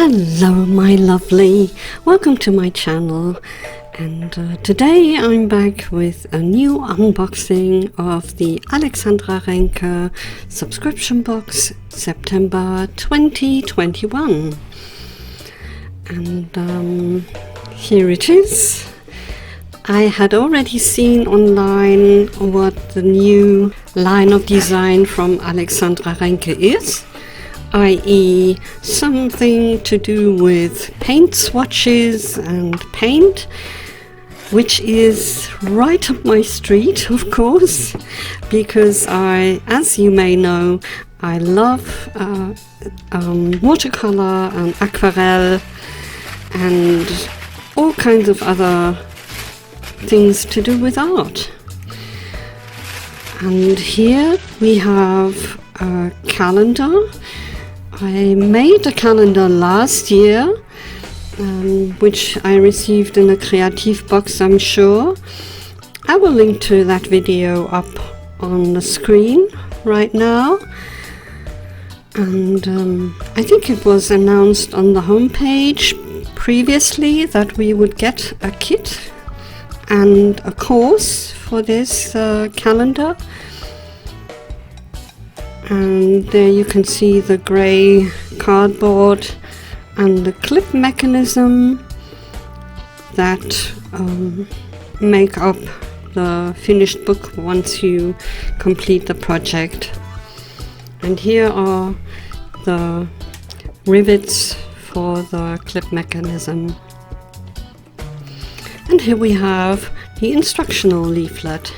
Hello my lovely, welcome to my channel, and today I'm back with a new unboxing of the Alexandra Renke subscription box September 2021, and here it is. I had already seen online what the new line of design from Alexandra Renke is, i.e. something to do with paint swatches and paint, which is right up my street, of course, because as you may know, I love watercolor and aquarelle and all kinds of other things to do with art. And here we have a calendar. I made a calendar last year, which I received in a Kreativ-Box, I'm sure. I will link to that video up on the screen right now. And I think it was announced on the homepage previously that we would get a kit and a course for this calendar. And there you can see the grey cardboard and the clip mechanism that make up the finished book once you complete the project. And here are the rivets for the clip mechanism. And here we have the instructional leaflet.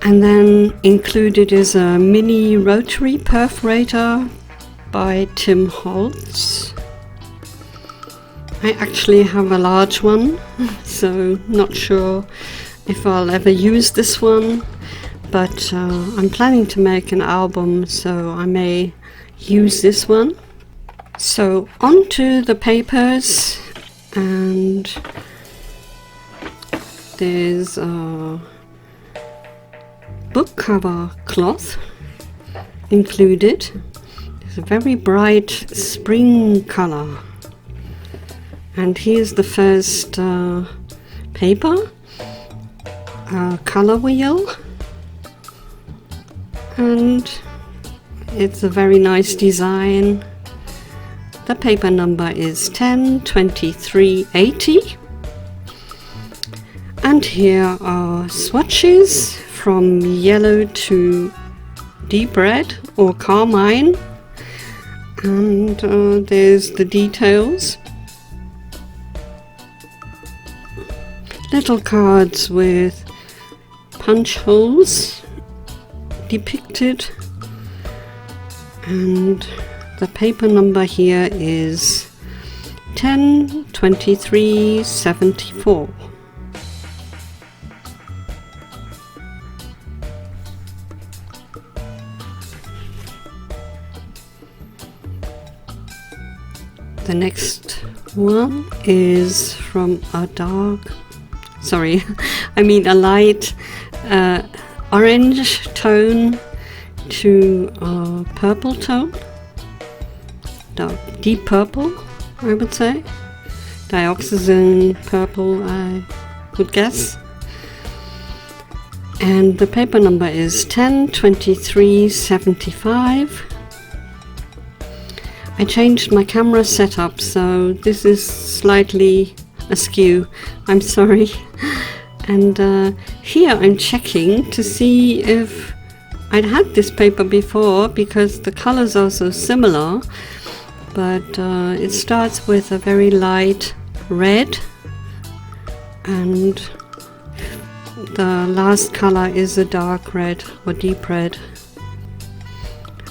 And then included is a mini rotary perforator by Tim Holtz. I actually have a large one, so not sure if I'll ever use this one, but I'm planning to make an album, so I may use this one. So onto the papers, and there's a book cover cloth included. It's a very bright spring color. And here's the first paper, a color wheel, and it's a very nice design. The paper number is 102380. And here are swatches from yellow to deep red or carmine, and there's the details. Little cards with punch holes depicted, and the paper number here is 102374. The next one is from a light orange tone to a purple tone, deep purple, I would say, dioxazine purple, I would guess. And the paper number is 102375. I changed my camera setup, so this is slightly askew. I'm sorry. And here I'm checking to see if I'd had this paper before, because the colors are so similar. But it starts with a very light red, and the last color is a dark red or deep red.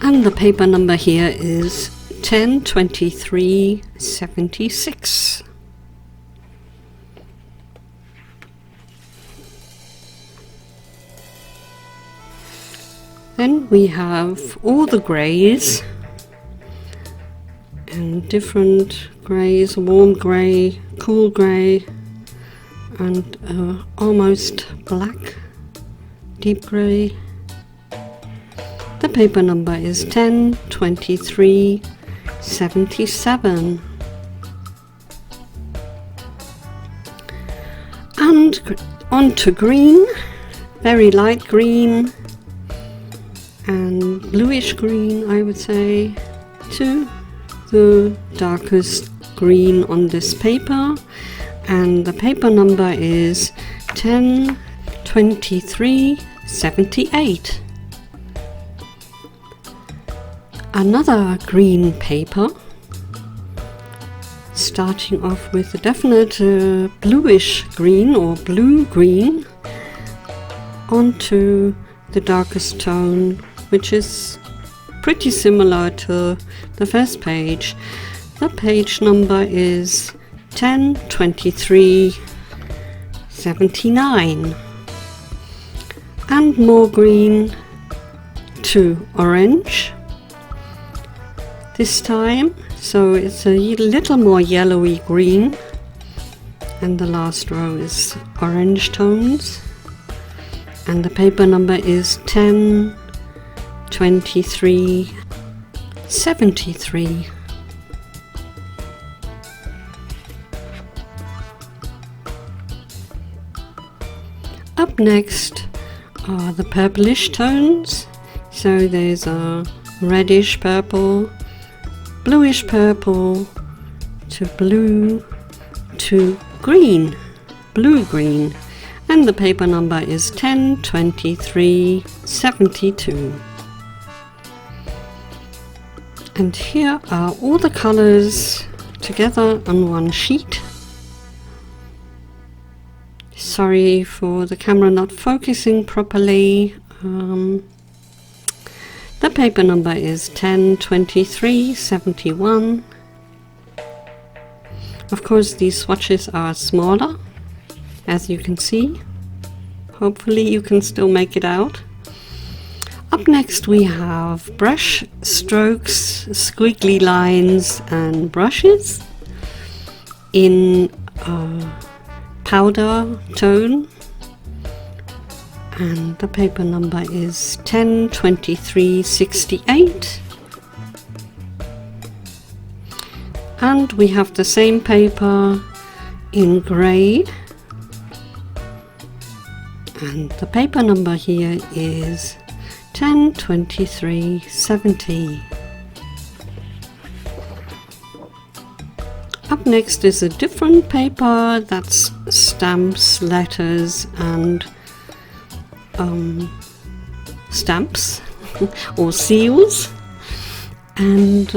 And the paper number here is 102376. Then we have all the greys, and different greys, warm grey, cool grey, and almost black, deep grey. The paper number is 1023 77. And on to green, very light green and bluish green, I would say, to the darkest green on this paper, and the paper number is 102378. Another green paper, starting off with a definite bluish green or blue green onto the darkest tone, which is pretty similar to the first page. The page number is 102379. And more green to orange this time, so it's a little more yellowy green, and the last row is orange tones, and the paper number is 102373. Up next are the purplish tones, so there's a reddish purple, bluish purple to blue to green, blue green, and the paper number is 102372. And here are all the colors together on one sheet. Sorry for the camera not focusing properly. The paper number is 102371. Of course, these swatches are smaller, as you can see. Hopefully you can still make it out. Up next we have brush strokes, squiggly lines and brushes in powder tone, and the paper number is 102368. And we have the same paper in grey, and the paper number here is 102370. Up next is a different paper that's stamps, letters and stamps or seals, and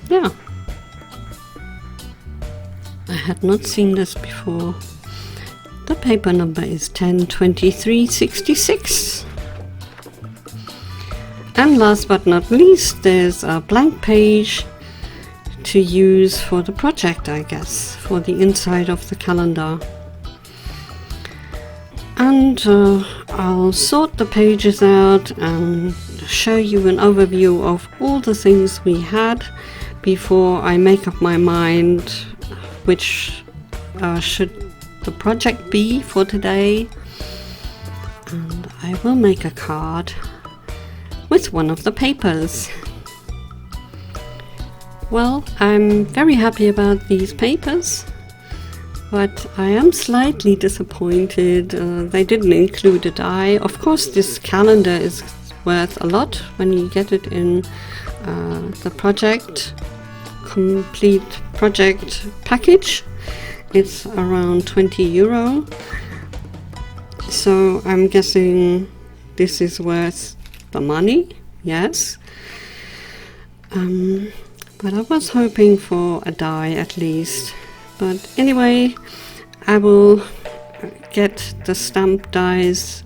yeah, I had not seen this before. The paper number is 102366. And last but not least, there's a blank page to use for the project, I guess, for the inside of the calendar. And I'll sort the pages out and show you an overview of all the things we had before I make up my mind which should the project be for today. And I will make a card with one of the papers. Well, I'm very happy about these papers, but I am slightly disappointed they didn't include a die. Of course, this calendar is worth a lot when you get it in the complete project package. It's around 20 euro, so I'm guessing this is worth the money, yes. But I was hoping for a die at least. But anyway, I will get the stamp dies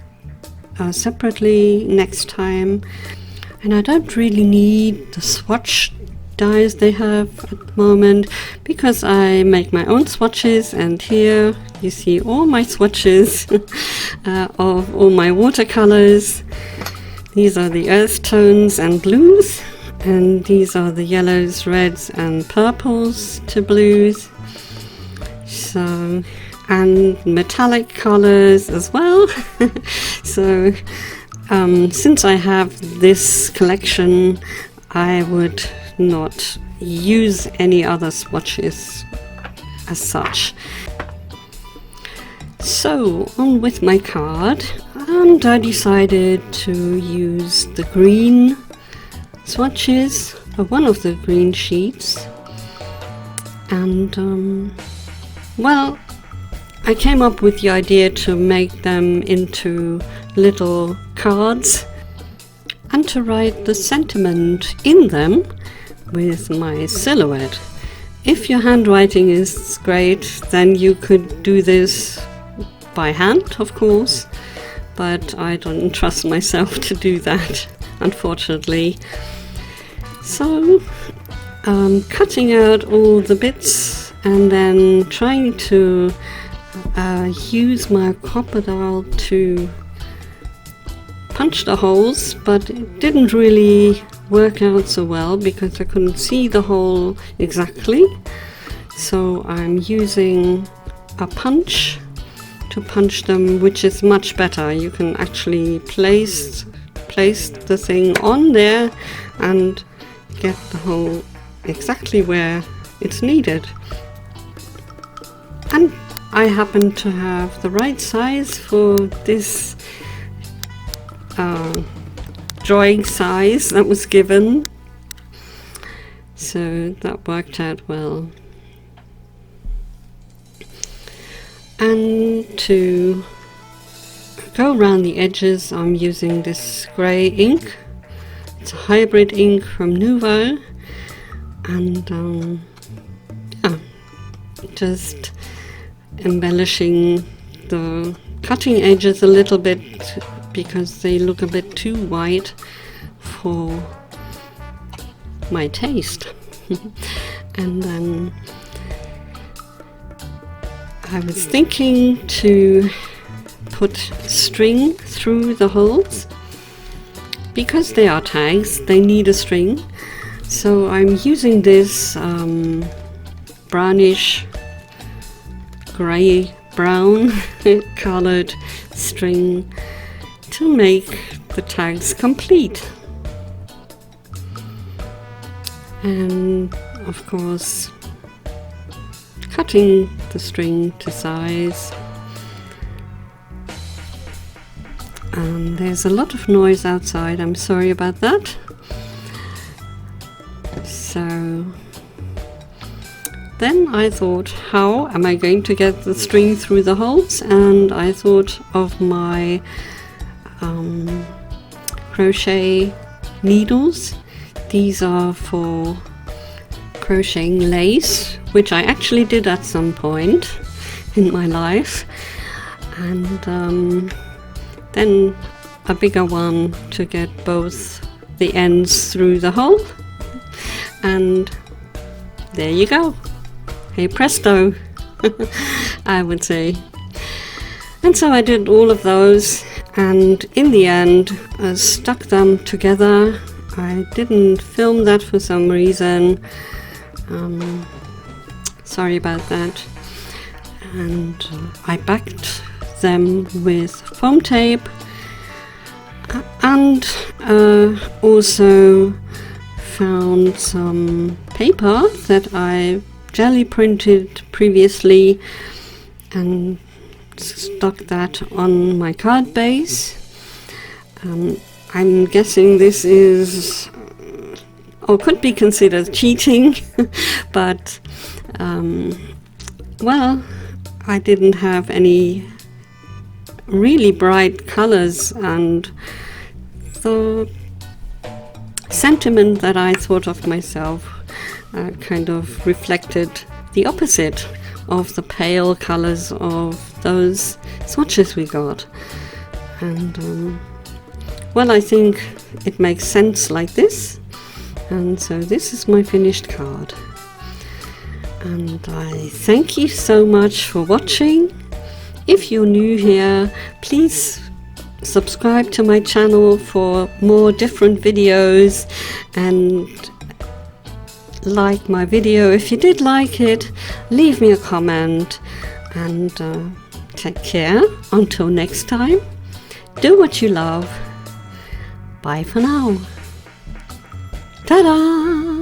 separately next time. And I don't really need the swatch dies they have at the moment, because I make my own swatches, and here you see all my swatches of all my watercolors. These are the earth tones and blues, and these are the yellows, reds and purples to blues. So, and metallic colors as well. So since I have this collection, I would not use any other swatches as such. So on with my card, and I decided to use the green swatches, one of the green sheets, and well, I came up with the idea to make them into little cards and to write the sentiment in them with my silhouette. If your handwriting is great, then you could do this by hand, of course, but I don't trust myself to do that, unfortunately. So cutting out all the bits and then trying to use my crocodile to punch the holes, but it didn't really work out so well because I couldn't see the hole exactly. So I'm using a punch to punch them, which is much better. You can actually place the thing on there and get the hole exactly where it's needed. And I happen to have the right size for this drawing size that was given, so that worked out well. And to go around the edges, I'm using this grey ink. It's a hybrid ink from Nuvo, and yeah, just embellishing the cutting edges a little bit because they look a bit too white for my taste. And then I was thinking to put string through the holes. Because they are tags, they need a string. So I'm using this brownish grey brown colored string to make the tags complete. And of course cutting the string to size. And there's a lot of noise outside, I'm sorry about that. So then I thought, how am I going to get the string through the holes? And I thought of my crochet needles. These are for crocheting lace, which I actually did at some point in my life, and then a bigger one to get both the ends through the hole, and there you go. Hey presto, I would say. And so I did all of those, and in the end I stuck them together. I didn't film that for some reason. Sorry about that. And I backed them with foam tape, and also found some paper that I Gelli printed previously and stuck that on my card base. I'm guessing this is, or could be considered cheating, but well, I didn't have any really bright colors, and the sentiment that I thought of myself kind of reflected the opposite of the pale colors of those swatches we got. And well, I think it makes sense like this, and so this is my finished card. And I thank you so much for watching. If you're new here, please subscribe to my channel for more different videos, and like my video if you did like it. Leave me a comment, and take care until next time. Do what you love. Bye for now. Ta-da!